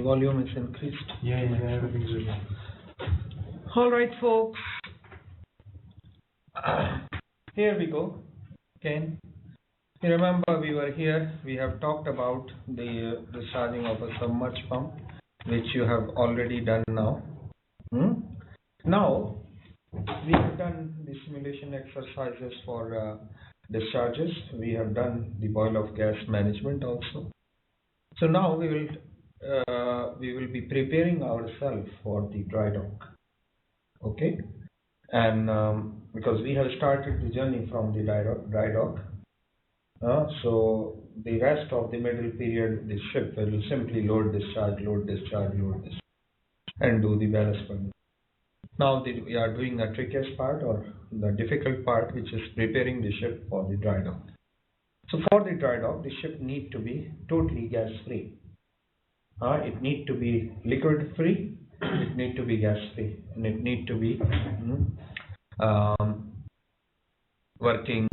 volume is increased? Yeah, everything's good. All right, folks. Here we go. Again, you remember we were here. We have talked about the discharging of a submerged pump, which you have already done now. Now we have done the simulation exercises for discharges. We have done the boil off gas management also. So now we will be preparing ourselves for the dry dock. Okay, and because we have started the journey from the dry dock, so the rest of the middle period, the ship will simply load, discharge, and do the ballast burning. Now we are doing the trickiest part, or the difficult part, which is preparing the ship for the dry dock. So for the dry dock, the ship need to be totally gas free. It need to be liquid free, it need to be gas free, and it need to be working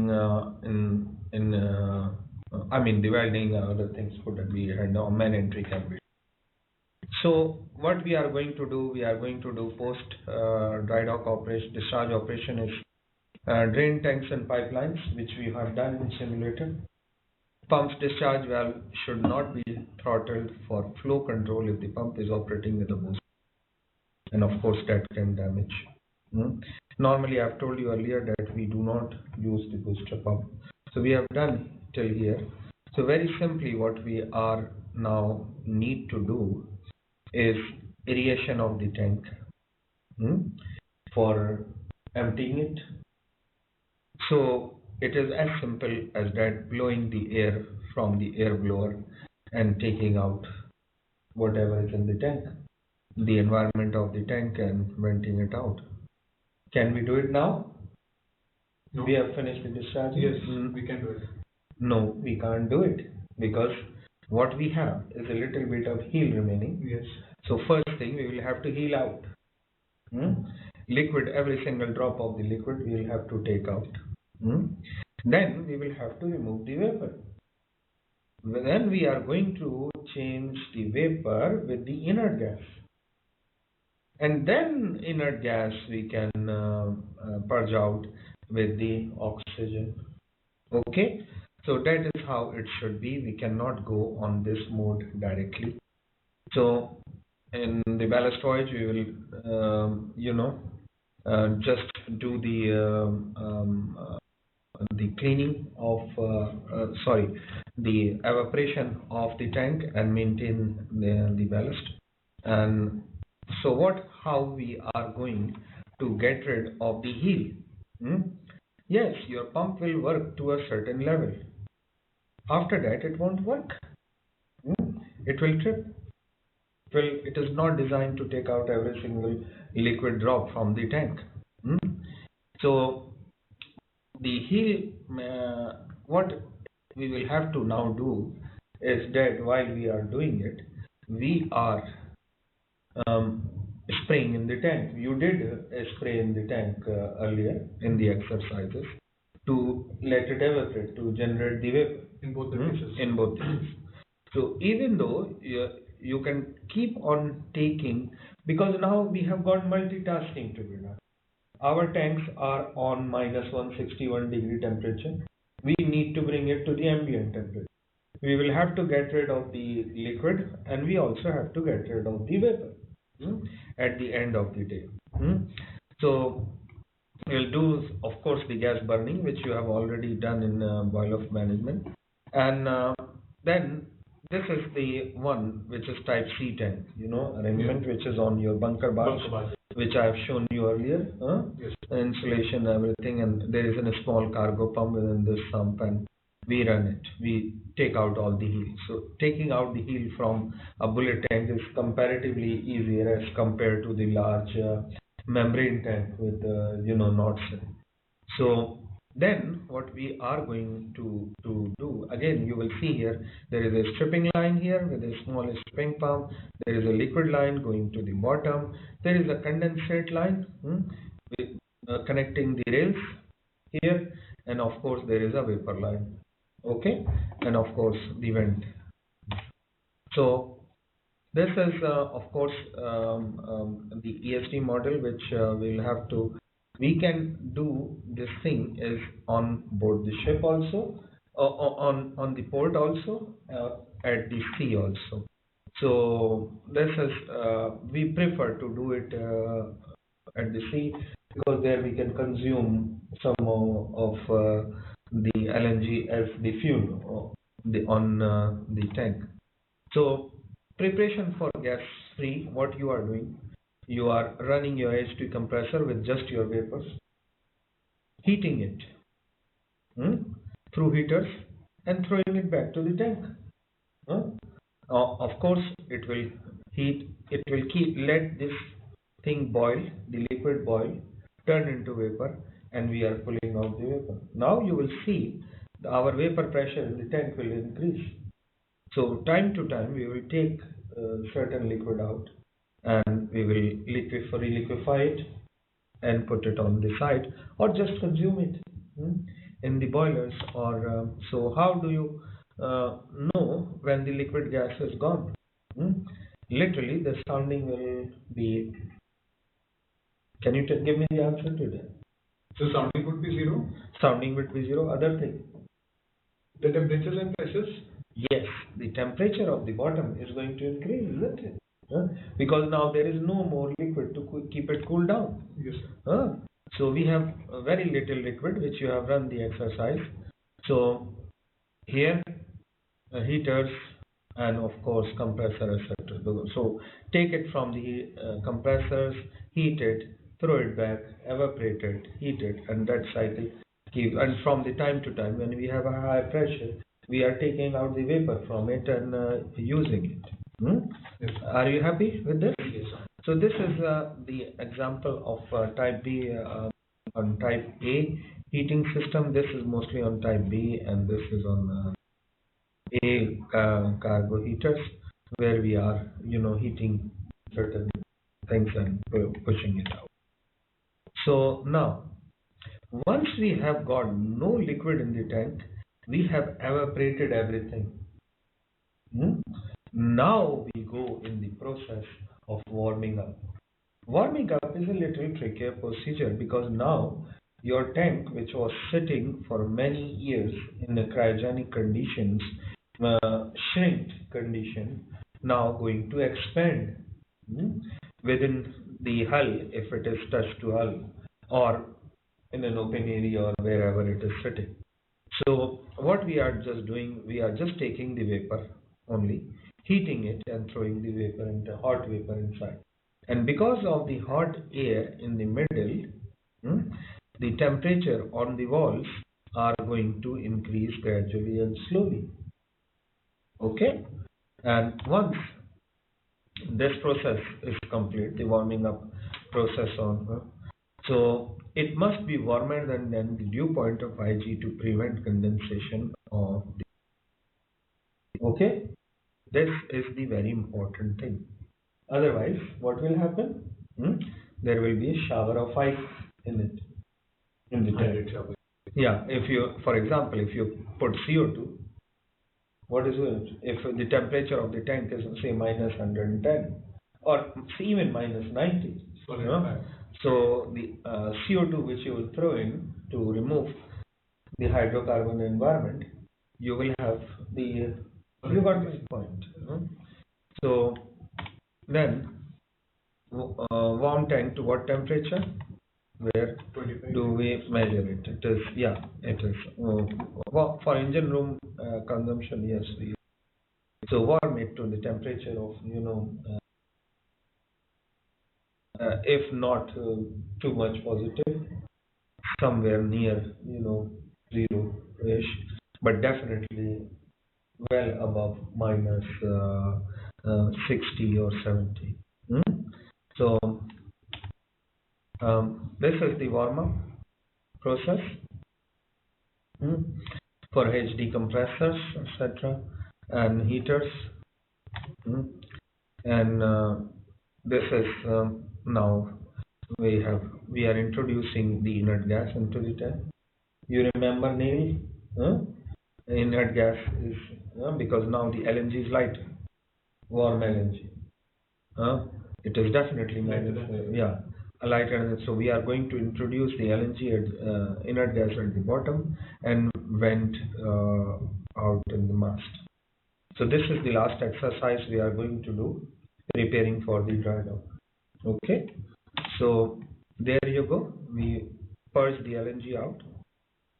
I mean, the welding and other things could be, and man entry can be. So what we are going to do, post dry dock operation, discharge operation is drain tanks and pipelines, which we have done in simulator. Pump's discharge valve should not be throttled for flow control if the pump is operating with a booster, and of course that can damage. Normally, I've told you earlier that we do not use the booster pump. So we have done till here. So very simply, what we are now need to do is aeration of the tank for emptying it. So it is as simple as that, blowing the air from the air blower and taking out whatever is in the tank, the environment of the tank, and venting it out. Can we do it now? No. We have finished the discharge? Yes, we can do it. No, we can't do it, because what we have is a little bit of heel remaining. Yes. So first thing, we will have to heel out. Liquid, every single drop of the liquid we will have to take out. Then we will have to remove the vapor. Then we are going to change the vapor with the inert gas. And then inert gas we can purge out with the oxygen. Okay, so that is how it should be. We cannot go on this mode directly. So in the ballast voyage, we will, just do the cleaning of, the evaporation of the tank and maintain the ballast. And so how we are going to get rid of the heel? Yes, your pump will work to a certain level. After that, it won't work. It will trip. Well, it is not designed to take out every single liquid drop from the tank. So the heel, what we will have to now do is that while we are doing it, we are spraying in the tank. You did spray in the tank earlier in the exercises to let it evaporate, to generate the vapor. In both the cases. In both cases. So even though you can keep on taking, because now we have got multitasking to be done. Our tanks are on -161 degree temperature. We need to bring it to the ambient temperature. We will have to get rid of the liquid, and we also have to get rid of the vapor at the end of the day. So we'll do, of course, the gas burning, which you have already done in boil off management, and then this is the one which is type C tank, arrangement, which is on your bunker bars, which I have shown you earlier. Yes. Insulation, everything, and there is a small cargo pump within this sump, and we run it. We take out all the heel. So taking out the heel from a bullet tank is comparatively easier as compared to the large membrane tank with knots in. So then what we are going to do, again, you will see here, there is a stripping line here with a small stripping pump. There is a liquid line going to the bottom. There is a condensate line with, connecting the rails here, and of course there is a vapor line. Okay, and of course the vent. So This is, of course, the ESD model, which we'll have to. We can do this thing is on board the ship also, on the port also, at the sea also. So this is we prefer to do it at the sea because there we can consume some of the LNG as the fuel on the tank. So preparation for gas free, what you are doing, you are running your H2 compressor with just your vapors, heating it through heaters and throwing it back to the tank. huh? Of course, it will heat, it will let this thing boil, the liquid boil, turn into vapor, and we are pulling out the vapor. Now you will see our vapor pressure in the tank will increase. So time to time we will take certain liquid out and we will liquefy it and put it on the side or just consume it in the boilers or so how do you know when the liquid gas is gone? Literally the sounding will be, can you give me the answer to that? So sounding would be zero. Sounding would be zero. Other thing? The temperatures and pressures. Yes, the temperature of the bottom is going to increase, isn't it? Because now there is no more liquid to keep it cool down. Yes. So we have very little liquid which you have run the exercise. So here heaters and of course compressor etc. So take it from the compressors, heat it, throw it back, evaporate it, heat it, and that cycle keep. And from the time to time when we have a high pressure, we are taking out the vapor from it and using it. Yes. Are you happy with this? Yes. So this is the example of type B on type A heating system. This is mostly on type B, and this is on A cargo heaters, where we are, heating certain things and pushing it out. So now, once we have got no liquid in the tank, we have evaporated everything. Now we go in the process of warming up. Warming up is a little trickier procedure because now your tank, which was sitting for many years in the cryogenic conditions, shrinked condition, now going to expand within the hull if it is touched to hull or in an open area or wherever it is sitting. So what we are just doing, we are just taking the vapor only, heating it and throwing the vapor into hot vapor inside. And because of the hot air in the middle, the temperature on the walls are going to increase gradually and slowly. Okay? And once this process is complete, the warming up process so it must be warmer than the dew point of Ig to prevent condensation of the. Okay? This is the very important thing. Otherwise, what will happen? There will be a shower of ice in it, in the tank. Yeah, if you, for example, if you put CO2, what is it? If the temperature of the tank is say minus 110 or even minus 90, so the CO2 which you will throw in to remove the hydrocarbon environment, you will have the, you got my point. So then warm tank to what temperature? Where 25. Do we measure it? It is, yeah, it is. For engine room consumption, yes. So warm it to the temperature of, if not too much positive, somewhere near, zero-ish, but definitely well above minus 60 or 70. So this is the warm-up process for HD compressors, etc., and heaters. And this is now we are introducing the inert gas into the tank. You remember, Neil? Inert gas is because now the LNG is lighter, warm LNG. It is definitely Lighter minus, than yeah, lighter than. So we are going to introduce the LNG at inert gas at the bottom and vent out in the mast. So this is the last exercise we are going to do, preparing for the dry dock. Okay, so there you go. We purge the LNG out.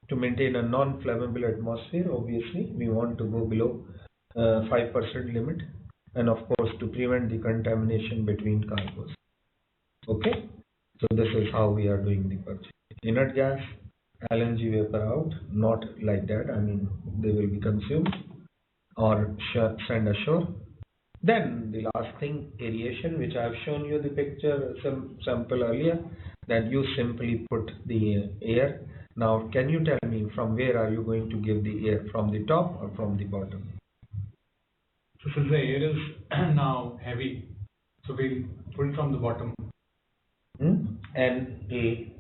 To maintain a non-flammable atmosphere, obviously, we want to go below 5% limit, and of course to prevent the contamination between cargoes. Okay, so this is how we are doing the purge. Inert gas, LNG vapor out, not like that. I mean, they will be consumed or send ashore. Then the last thing, aeration, which I have shown you the picture sample earlier, that you simply put the air. Now, can you tell me from where are you going to give the air, from the top or from the bottom? So since the air is now heavy, so we'll put it from the bottom. N-A-I-L.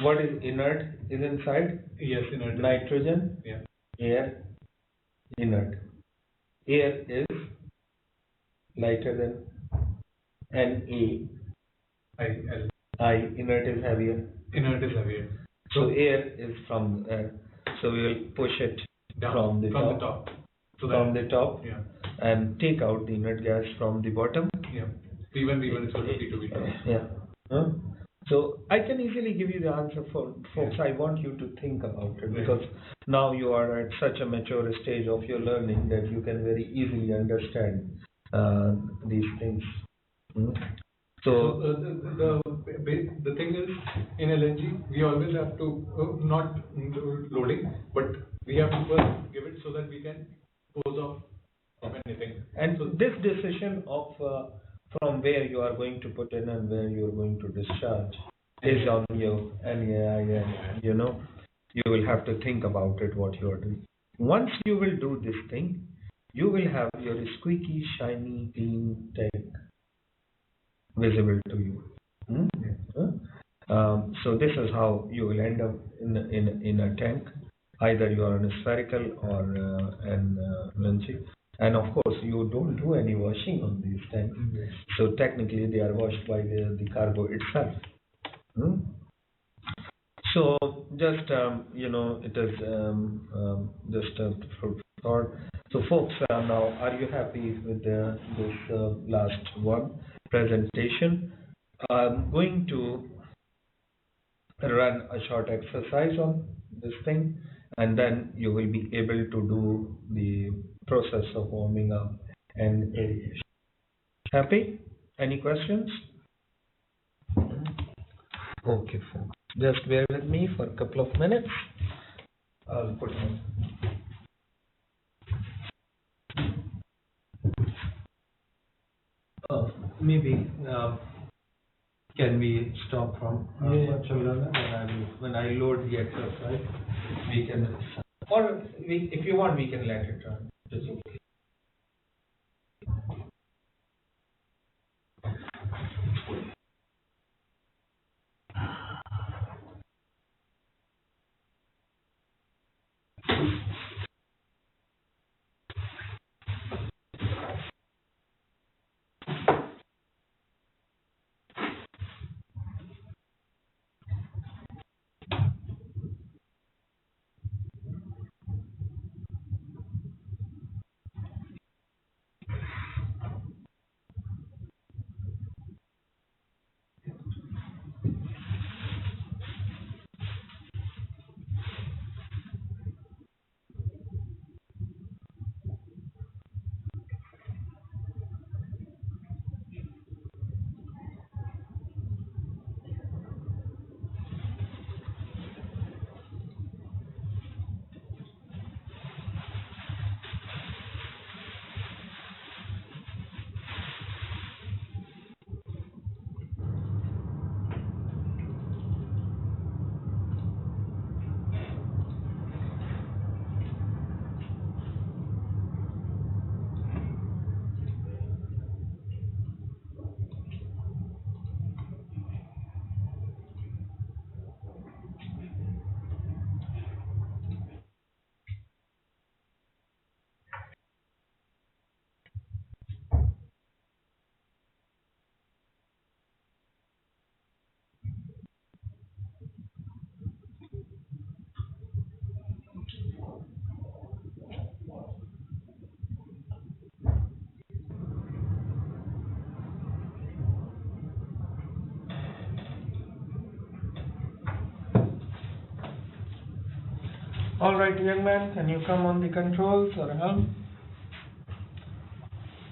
What is inert? Is inside? Yes, inert. Nitrogen? Yeah. Air? Inert. Air is lighter than I-L. I. Inert is heavier. Inert is heavier. So air is from air. So we will push it Down, from the top. So from the top. Yeah. And take out the inert gas from the bottom. Yeah. P1 is equal to P2 V2. Yeah. So I can easily give you the answer for folks. I want you to think about it because now you are at such a mature stage of your learning that you can very easily understand these things. So the thing is, in LNG, we always have to not loading, but we have to first give it so that we can pose off of anything. And so this decision of from where you are going to put in and where you are going to discharge is on you. And you know, you will have to think about it what you are doing. Once you will do this thing, you will have your squeaky, shiny, clean tank visible to you. So this is how you will end up in a tank. Either you are on a spherical or an LNG. And of course, you don't do any washing on these tanks. So technically, they are washed by the cargo itself. So just it is just a food for thought. So folks, now are you happy with this last one presentation? I'm going to run a short exercise on this thing, and then you will be able to do the process of warming up and aeration. Happy? Any questions? Okay, folks. Just bear with me for a couple of minutes. I'll put on. Maybe can we stop from when I load the exercise? We can, or if you want, we can let it run. It's okay. All right, young man, can you come on the controls or help?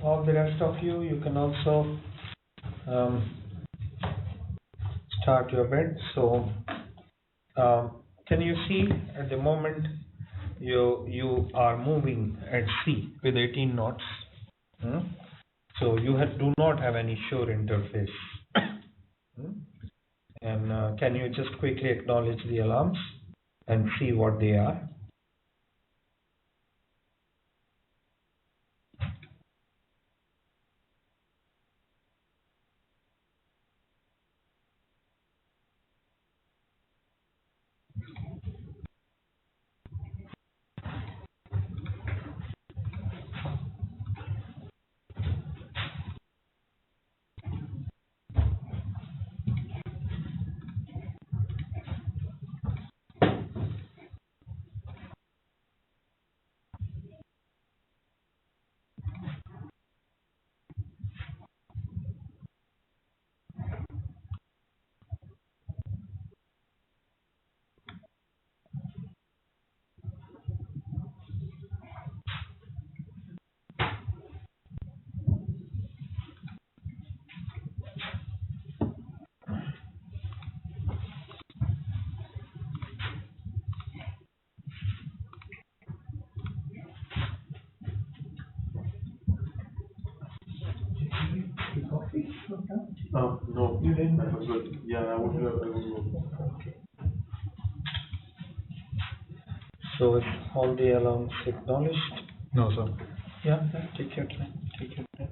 All the rest of you, you can also start your bed. So, can you see at the moment you are moving at sea with 18 knots? Hmm? So you do not have any shore interface. Hmm? And can you just quickly acknowledge the alarms and see what they are? Coffee? No. You didn't? That was good. Yeah, I would go. So is all the alarms acknowledged? No, sir. Yeah, take your time. Take your time.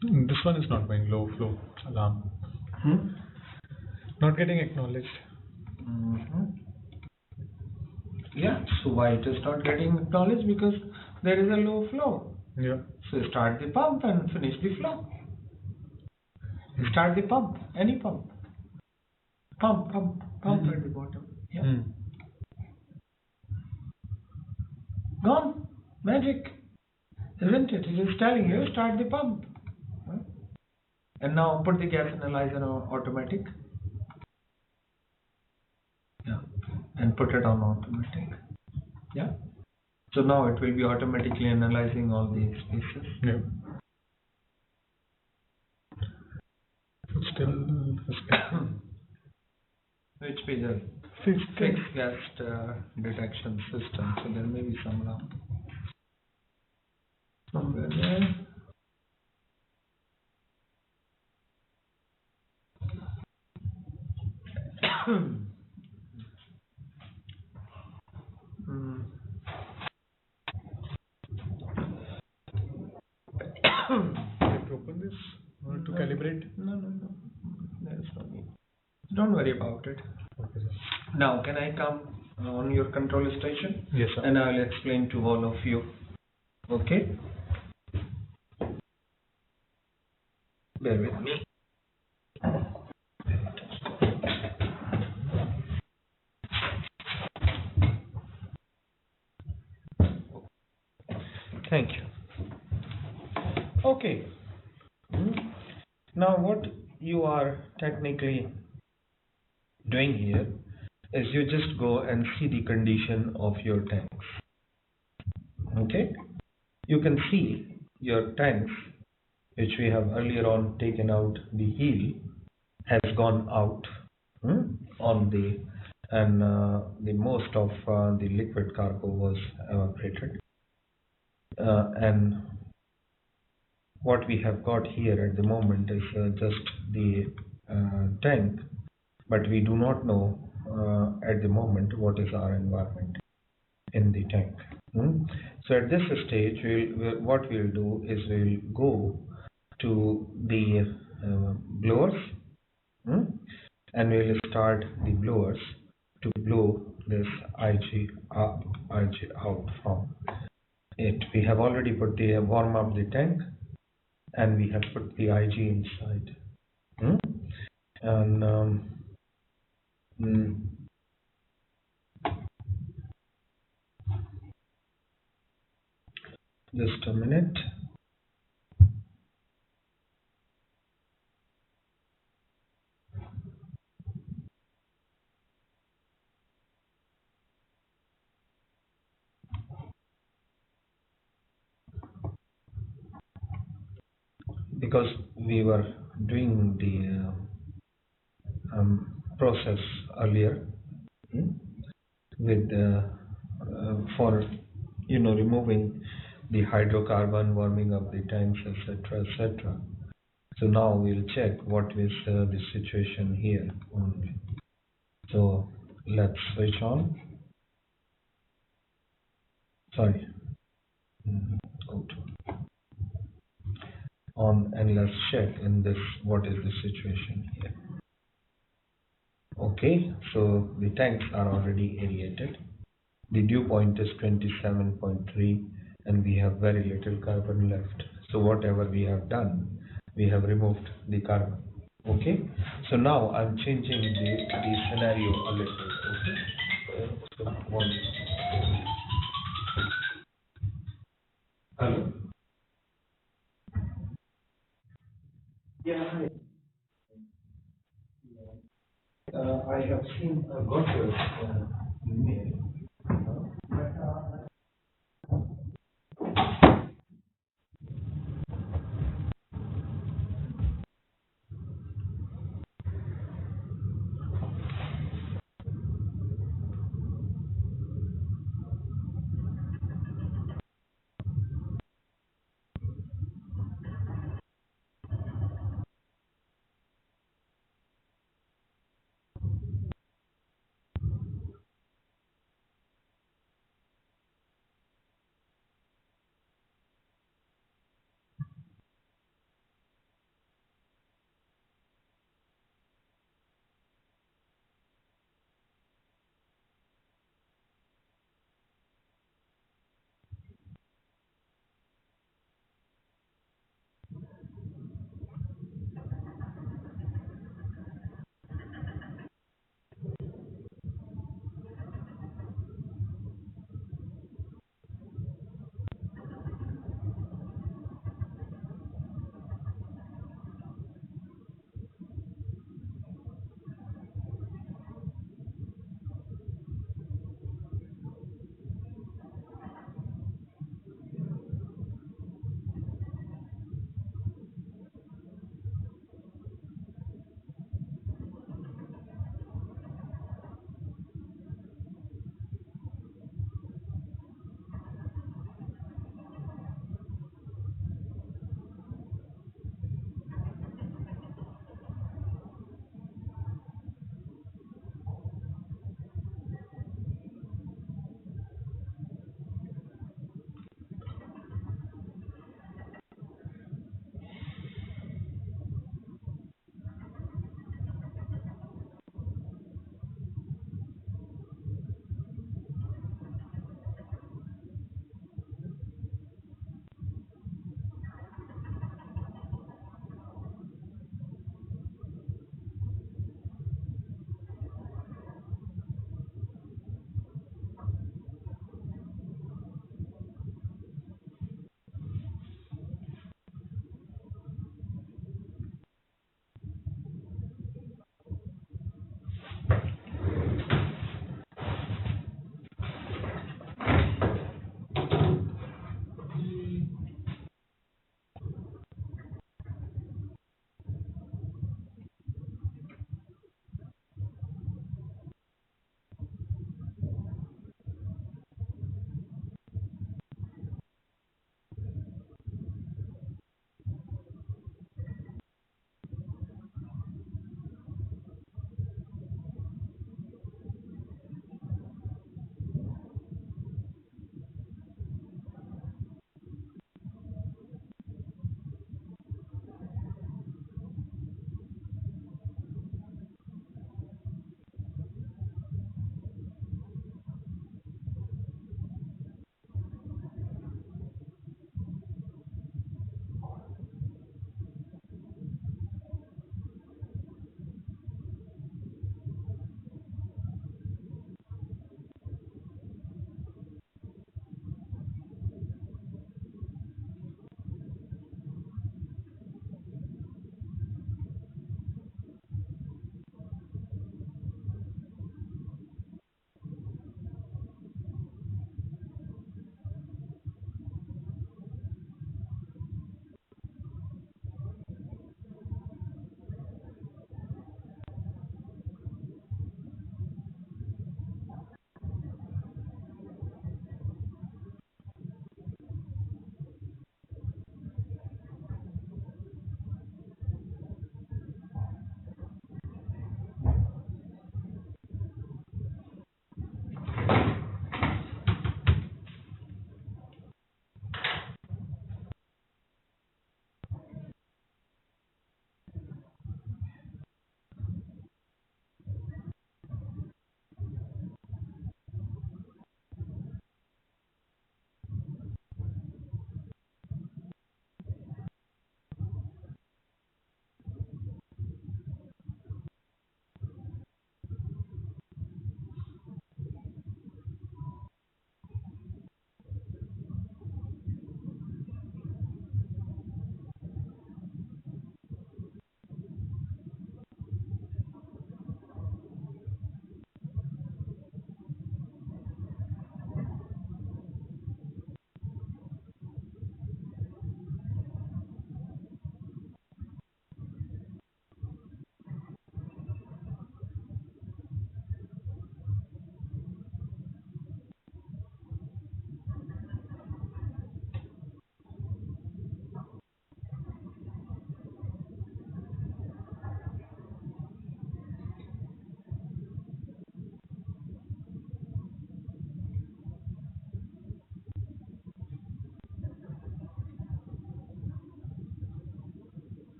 This one is not going low flow alarm. Hmm? Not getting acknowledged. Mm-hmm. Yeah, so why it is not getting acknowledged? Because there is a low flow. Yeah. So start the pump and finish the flow. Start the pump, any pump. Pump at the bottom. Yeah. Gone. Magic. Isn't it? It is telling you start the pump. Huh? And now put the gas analyzer on automatic. Yeah. And put it on automatic. Yeah. So now it will be automatically analyzing all the spaces. Yeah. Still. Which page is fixed gas detection system? So there may be some alarm somewhere there. Can you open this to calibrate? No. There is no need. Don't worry about it. Okay. Now, can I come on your control station? Yes, sir. And I will explain to all of you. Okay? Bear with me. Thank you. Okay. Now what you are technically doing here is you just go and see the condition of your tanks. Okay? You can see your tanks, which we have earlier on taken out the heel, has gone out on the, and the most of the liquid cargo was evaporated. And what we have got here at the moment is just the tank, but we do not know at the moment what is our environment in the tank. So at this stage, what we'll do is we'll go to the blowers, and we'll start the blowers to blow this IG out from it. We have already put the warm up the tank, and we have put the IG inside. And just a minute. Because we were doing the process earlier with for removing the hydrocarbon, warming up the tanks, etc., etc. So now we'll check what is the situation here only. So let's switch on. Sorry. Go to on, and let's check in this what is the situation here. Okay, so the tanks are already aerated. The dew point is 27.3, and we have very little carbon left. So whatever we have done, we have removed the carbon. Okay, so now I'm changing the scenario a little. Okay, so one. Hello. Yeah, hi. I have seen got your email.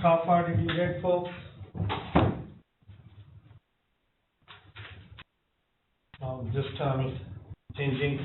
How far did you get, folks? Now just changing.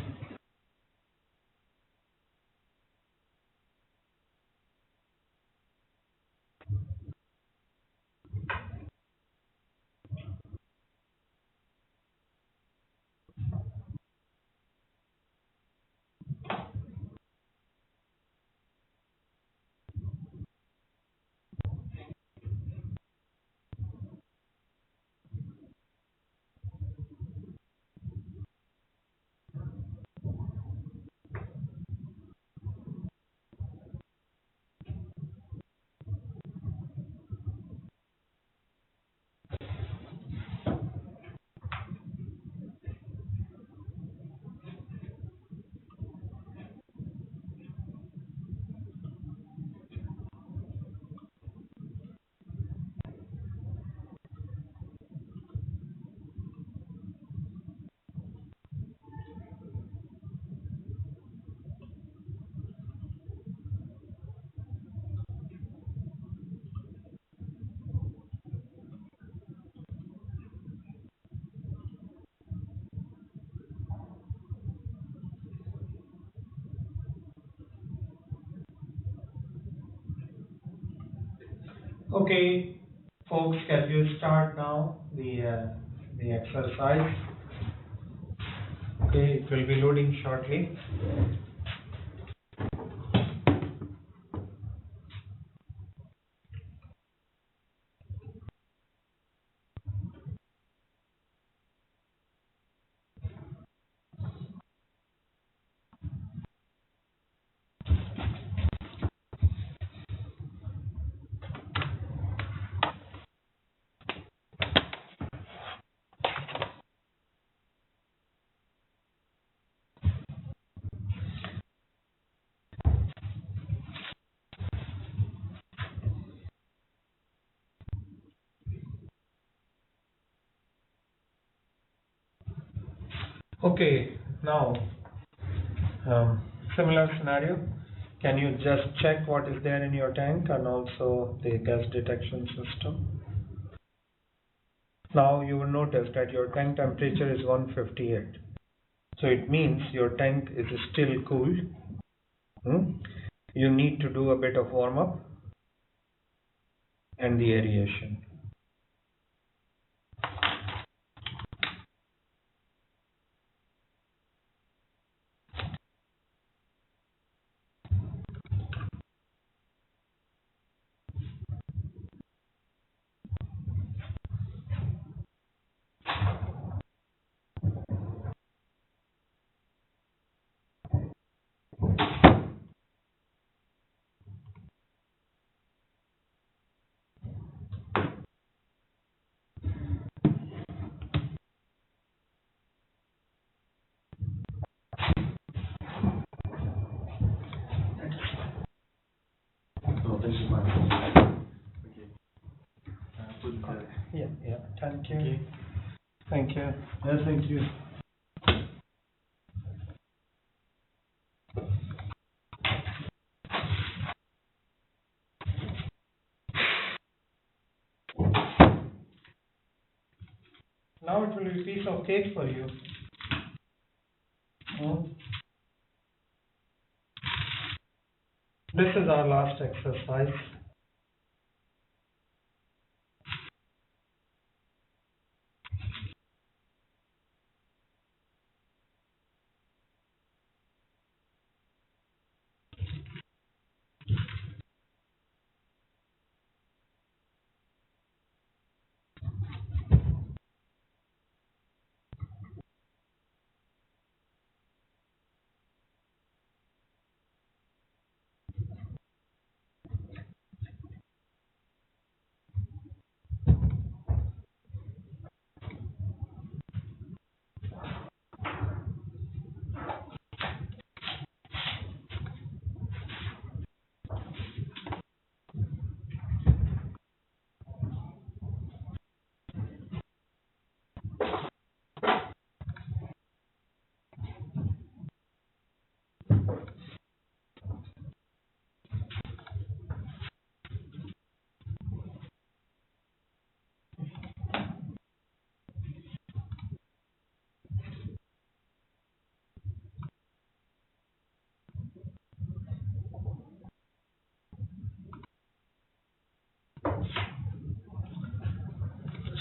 Okay, folks, can you start now the exercise? Okay, it will be loading shortly. Okay, now similar scenario. Can you just check what is there in your tank and also the gas detection system? Now you will notice that your tank temperature is 158. So it means your tank is still cool. You need to do a bit of warm up and the aeration. No, this is mine. Okay. Yeah. Thank you. Okay. Thank you. Yeah, thank you. Now it will be a piece of cake for you. This is our last exercise.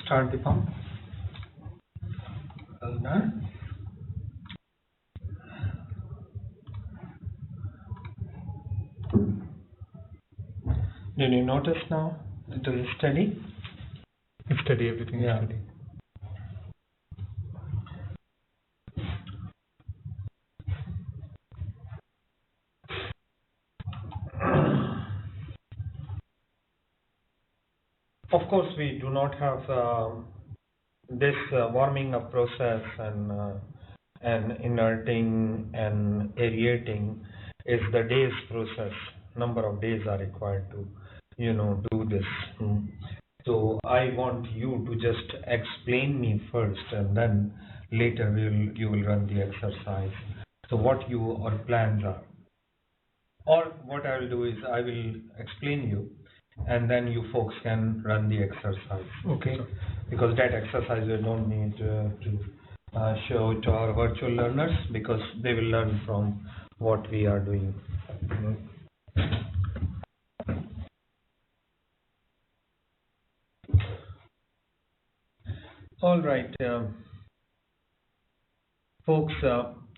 Start the pump. Well done. Did you notice now it is steady? It's steady, everything is steady. Of course, we do not have this warming up process and inerting and aerating is the days process. Number of days are required to, do this. So I want you to just explain me first, and then later you will run the exercise. So what your plans are, or what I will do is I will explain you, and then you folks can run the exercise. Okay. Because that exercise we don't need to show it to our virtual learners, because they will learn from what we are doing. All right, folks,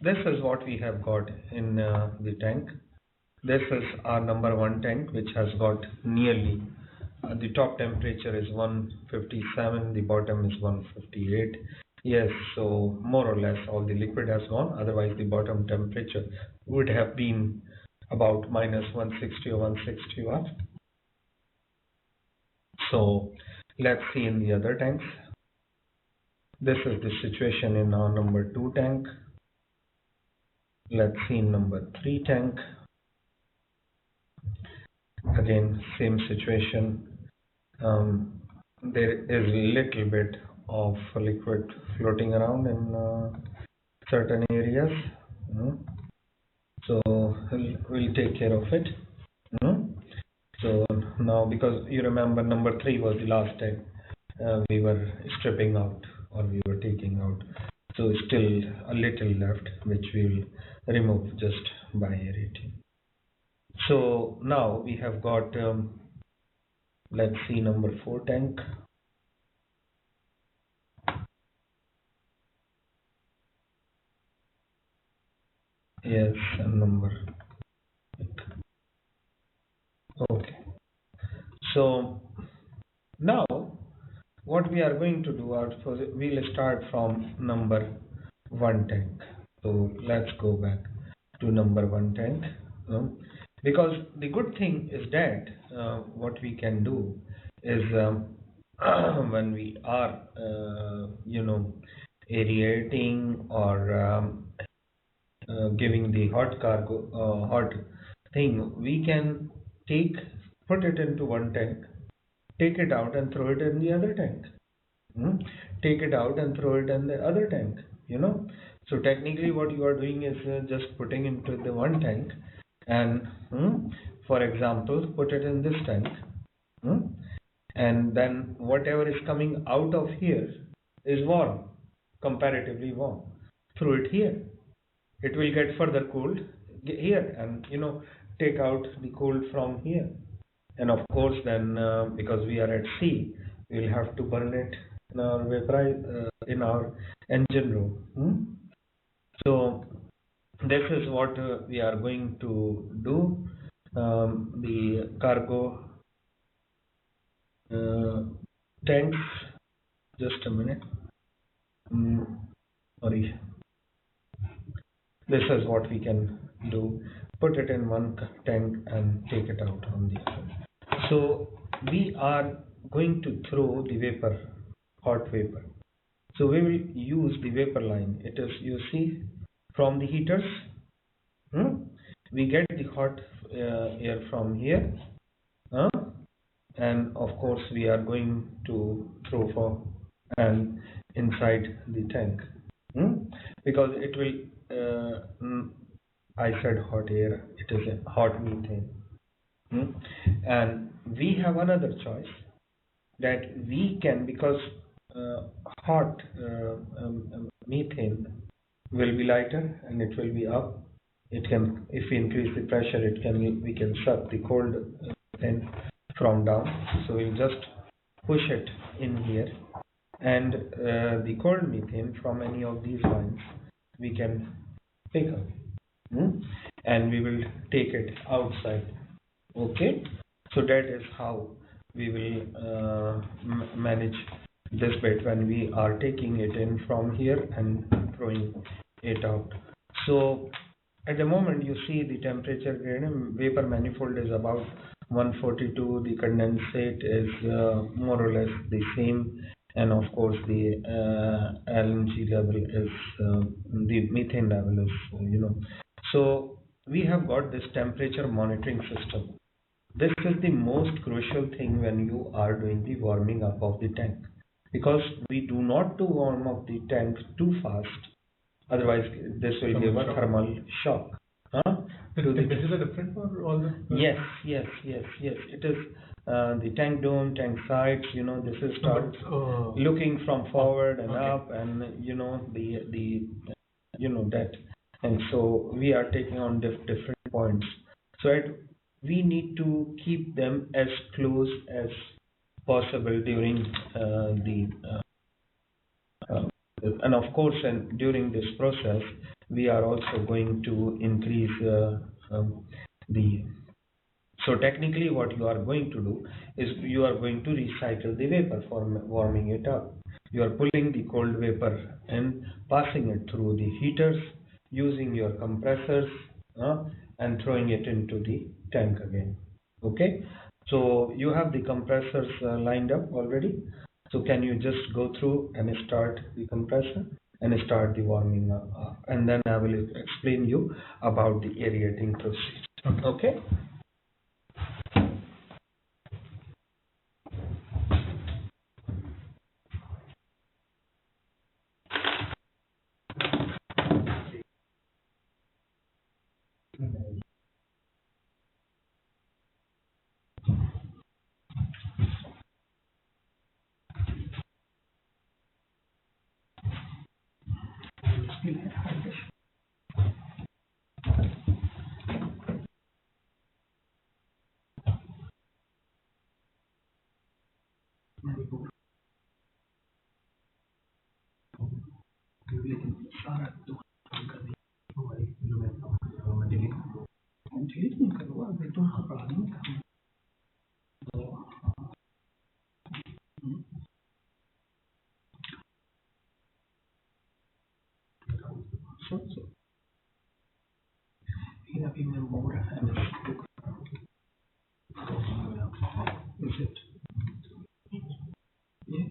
this is what we have got in the tank. This is our number 1 tank, which has got nearly the top temperature is 157, the bottom is 158. Yes, so more or less all the liquid has gone, otherwise the bottom temperature would have been about minus 160 or 161. So let's see in the other tanks. This is the situation in our number 2 tank. Let's see in number 3 tank. Again, same situation. There is a little bit of liquid floating around in certain areas. So we'll take care of it. So now, because you remember number 3 was the last tank we were stripping out, or we were taking out. So still a little left, which we will remove just by aerating. So now we have got, let's see, number 4 tank. Yes, and number. Okay. So now what we are going to do, we'll start from number 1 tank. So let's go back to number 1 tank. Because the good thing is that what we can do is when we are, aerating or giving the hot cargo, hot thing, we can put it into 1 tank, take it out and throw it in the other tank. Take it out and throw it in the other tank. So technically, what you are doing is just putting into the 1 tank, and for example, put it in this tank, and then whatever is coming out of here is warm, comparatively warm. Throw it here. It will get further cooled here, and take out the cold from here. And of course, then because we are at sea, we will have to burn it in our in our engine room. So this is what we are going to do. The cargo tanks. Just a minute. Sorry. This is what we can do. Put it in 1 tank and take it out on the other. So we are going to throw the vapor, hot vapor. So we will use the vapor line. It is, you see, from the heaters. We get the hot air from here. And of course we are going to throw for and inside the tank. Because it will, I said hot air, it is a hot methane. And we have another choice, that we can, because hot methane will be lighter and it will be up. It can, if we increase the pressure, we can suck the cold methane from down. So we'll just push it in here, and the cold methane from any of these lines we can pick up, and we will take it outside. Okay, so that is how we will manage this bit when we are taking it in from here and throwing it out. So at the moment you see the temperature gradient, vapor manifold is about 142, the condensate is more or less the same, and of course the LNG level is the methane level is so we have got this temperature monitoring system. This is the most crucial thing when you are doing the warming up of the tank, because we do not to warm up the tank too fast, otherwise this will give a thermal shock. This is a different for all the... Yes. It is the tank dome, tank sides. This is start looking from forward and up, and the that, and so we are taking on different points. So we need to keep them as close as possible during and of course, and during this process, we are also going to increase the. So technically, what you are going to do is you are going to recycle the vapor for warming it up. You are pulling the cold vapor and passing it through the heaters, using your compressors, and throwing it into the tank again. Okay, so you have the compressors lined up already. So can you just go through and start the compressor and start the warming up, and then I will explain you about the aerating procedure. Okay. Is it? Yeah.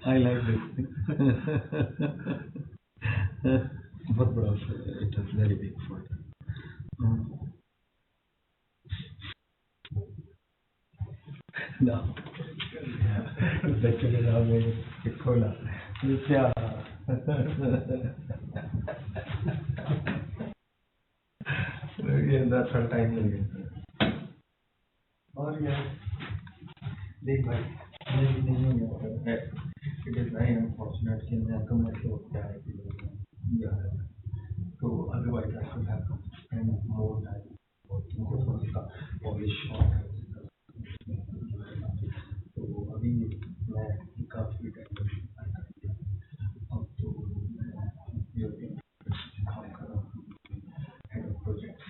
I like this. But it is very big for you. No. Actually, now we cola. Yeah. Yeah, that's our time limit. और यार देख भाई नहीं है it is very unfortunate कि मैं तो ऐसे होता है कि तो otherwise I should have spent more time working को थोड़ा सा polish और तो अभी मैं काफी टाइम अब तो मैं काम कर रहा हूँ head of projects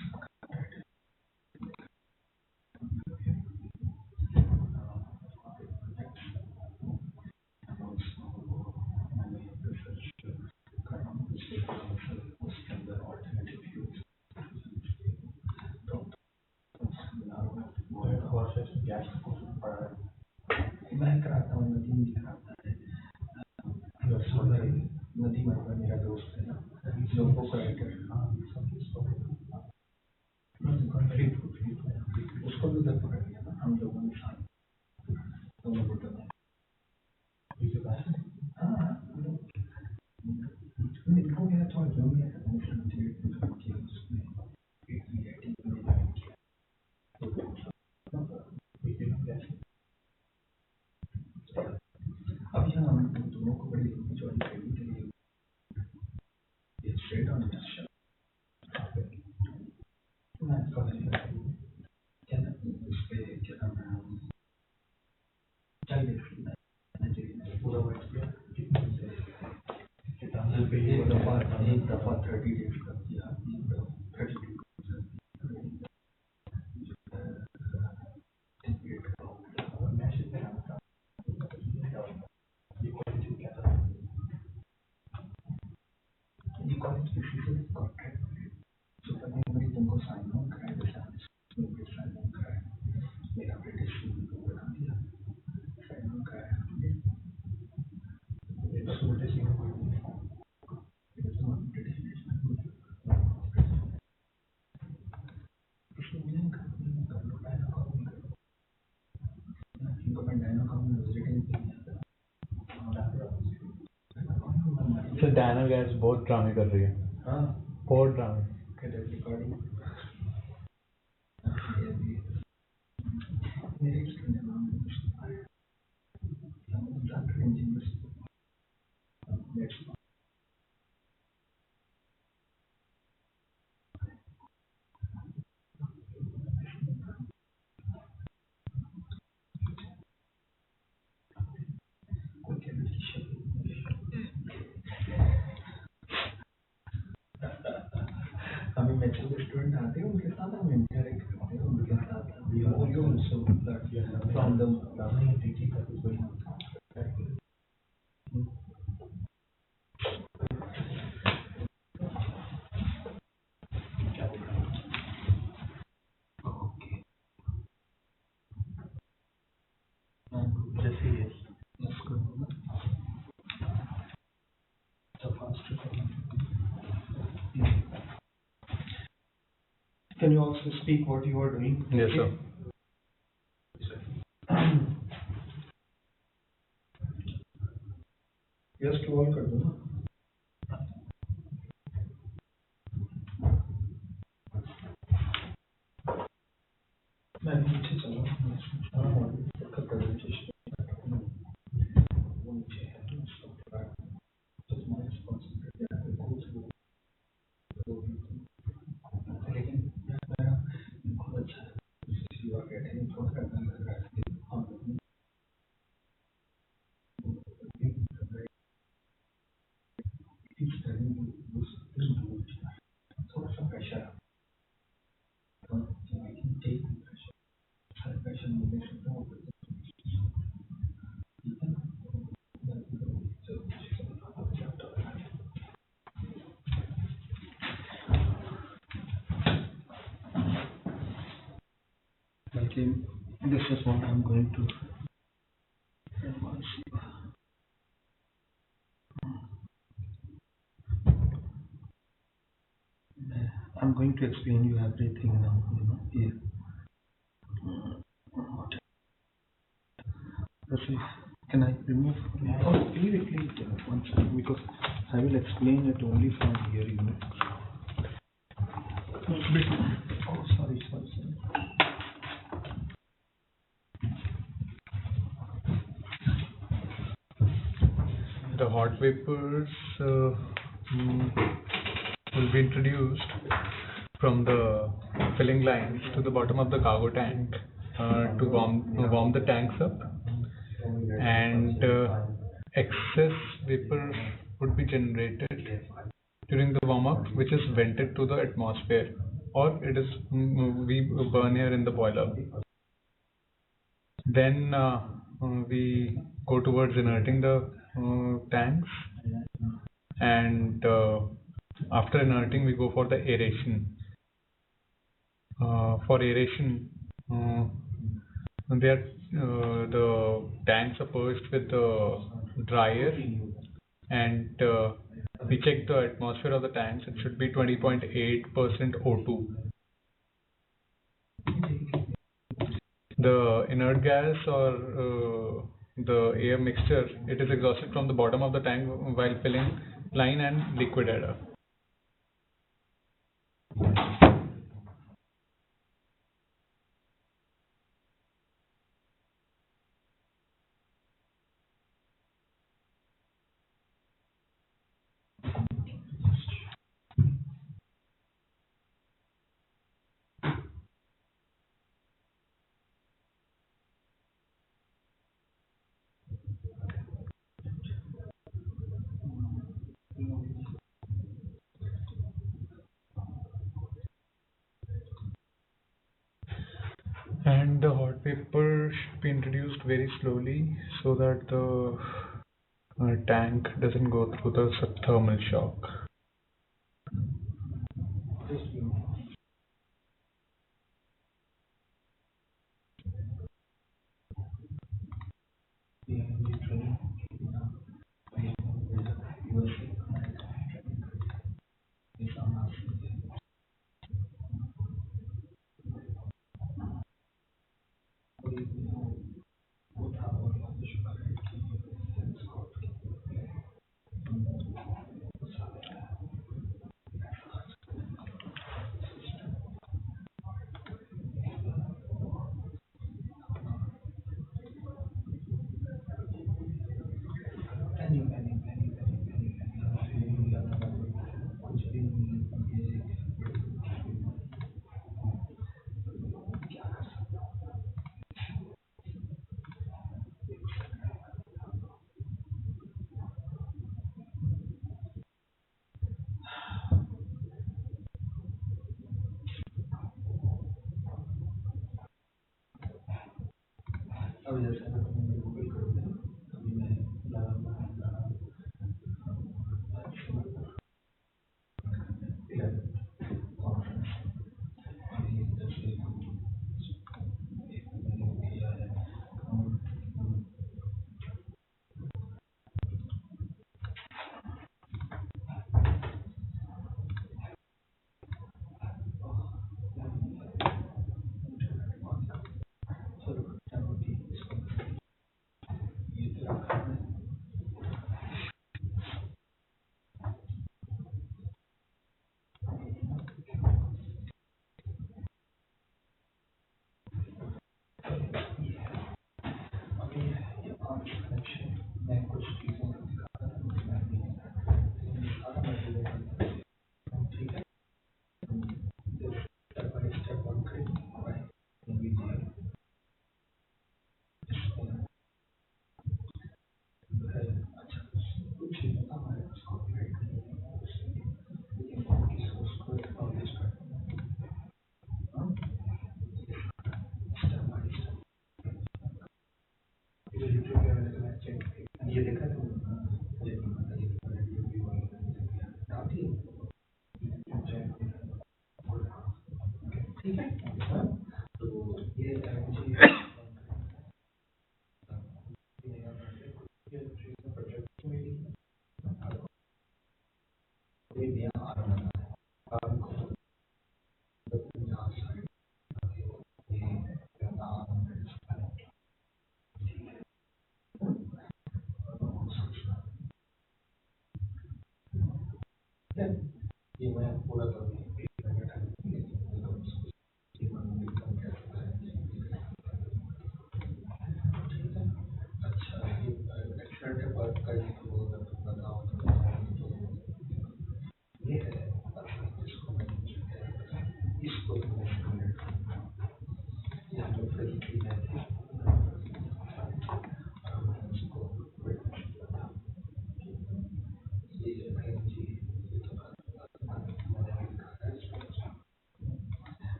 मैं कराता हूँ नदी कराता है नदी मेरा दोस्त है ना जो वो राइटर उसको भी उधर पकड़ लिया ना हम लोगों ने साथ दोनों को इनको मेरा थोड़ा जो भी अब यहाँ हम दोनों को बड़ी ज्वाइन करने के लिए So डायना गैस बहुत ड्रामे कर रही है। हाँ, बहुत ड्रामे। हमें मेचुअर स्टूडेंट आते हैं, उनके साथ हम इंटरेक्ट करते हैं, उनके साथ we also that from them Can you also speak what you are doing? Yes, sir. Yes to all कर दो ना। मैं नीचे चला का presentation वो नीचे है just my responsibility है go through लेकिन मेरा बहुत अच्छा है you are getting थोड़ा करना लग रहा है हम keep telling you this थोड़ा सा pressure I can take the pressure her pressure मिलने से तो this is what I'm going to I'm going to explain you everything now, you know, here. Can I remove? Oh, leave it, one second, because I will explain it only from here, you know. Oh, sorry. The hot vapors will be introduced from the filling lines to the bottom of the cargo tank to warm the tanks up, and excess vapor would be generated during the warm up, which is vented to the atmosphere, or it is we burn here in the boiler. Then we go towards inerting the tanks, and after inerting we go for the aeration. For aeration, the tanks are purged with the dry air, and we check the atmosphere of the tanks. It should be 20.8% O2. The inert gas or the air mixture, it is exhausted from the bottom of the tank while filling line and liquid adder. And the hot paper should be introduced very slowly so that the tank doesn't go through the thermal shock.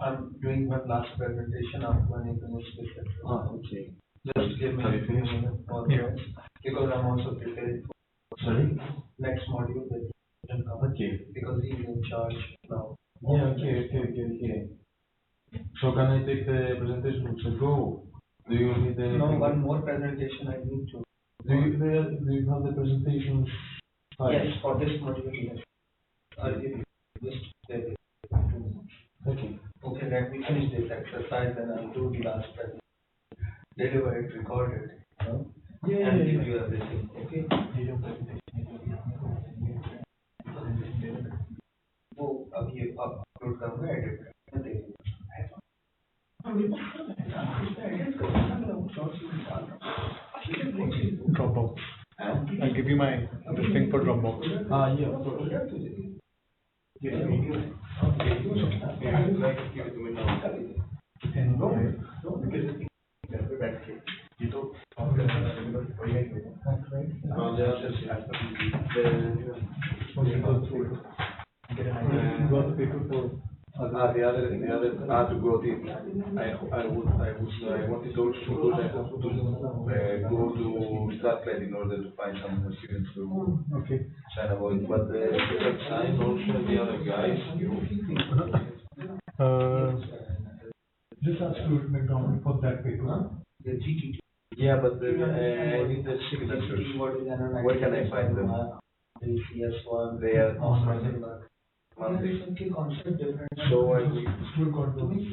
I'm doing one last presentation after one economic discussion. Okay. Just give me Have you finished? more minutes because I'm also preparing for Sorry? next module that can come Okay. because he's in charge now. Yeah, okay. So can I take the presentation to go? Do you need the... No, one more presentation I need to. Do you have the presentation file? Yes, for this module, yes. I'll give you just there. Okay. Okay, let me finish this exercise and I'll do the last presentation. Deliver it, record it, and give you everything. Okay. वो अभी upload करना है edit करना Dropbox. I'll give you my this thing for Dropbox. Yeah, of course. Yeah, give it to me now. To go deep. I wanted also to go to Startlet in order to find some students to sign about. But the sign also the other guys. Just ask to McDonald for that paper. The GTT. Yeah, but I need the signatures. Where can I find them? The CS1. They are Monday. Concept different. So I will School got those.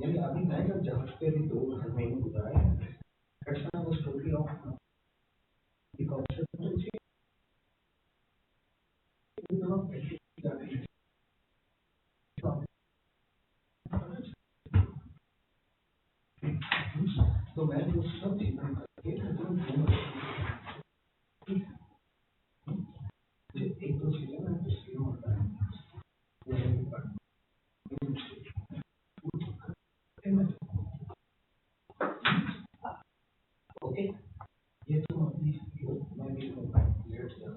यानी अभी मैं जब जहाज पे भी 2 महीने गुजारे हैं was totally off the concept of तो मैं वो सब चीजें करके एक दो चीजें मैं डिस्प्ले होता है ओके ये तो अभी मैं भी लेट जा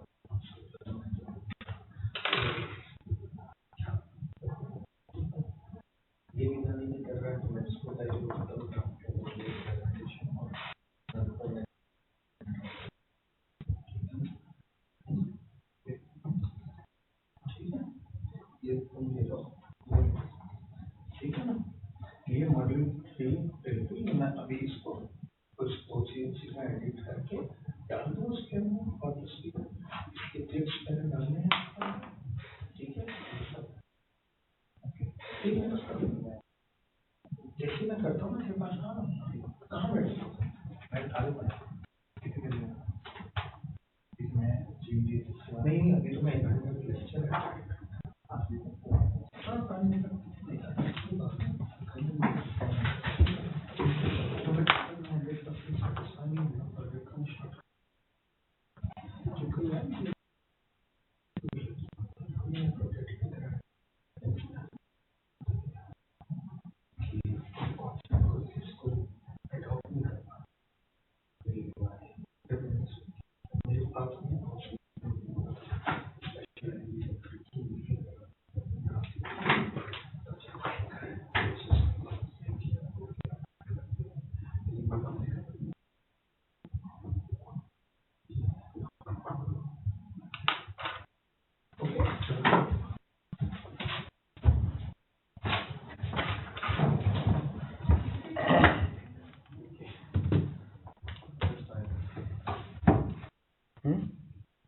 ये भी नहीं कर रहा है तो मैं इसको लाइव करता हूं ये तुम ले लो ठीक है ना ये मॉड्यूल 3 बिल्कुल मैं अभी इसको कुछ चीज का एडिट करके डाल दूं उसके अंदर और इसके टेक्स्ट पहले डालने हैं ठीक है ठीक है जैसे मैं करता हूँ मेरे पास कहाँ बैठे मैं खाली बना नहीं अभी तो मैं 1 घंटे का लेक्चर है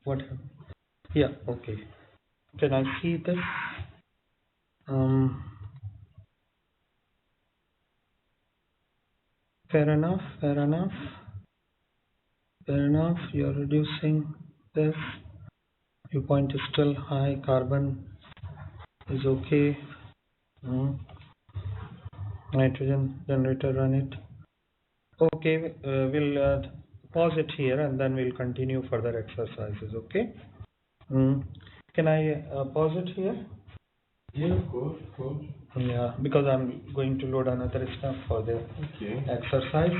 What? Yeah, okay. Can I see this? Fair enough. You're reducing this. Your point is still high. Carbon is okay. Nitrogen generator, run it. Okay, we'll pause it here and then we'll continue further exercises. Okay. Can I pause it here? Yeah, of course. Yeah, because I'm going to load another stuff for the exercise.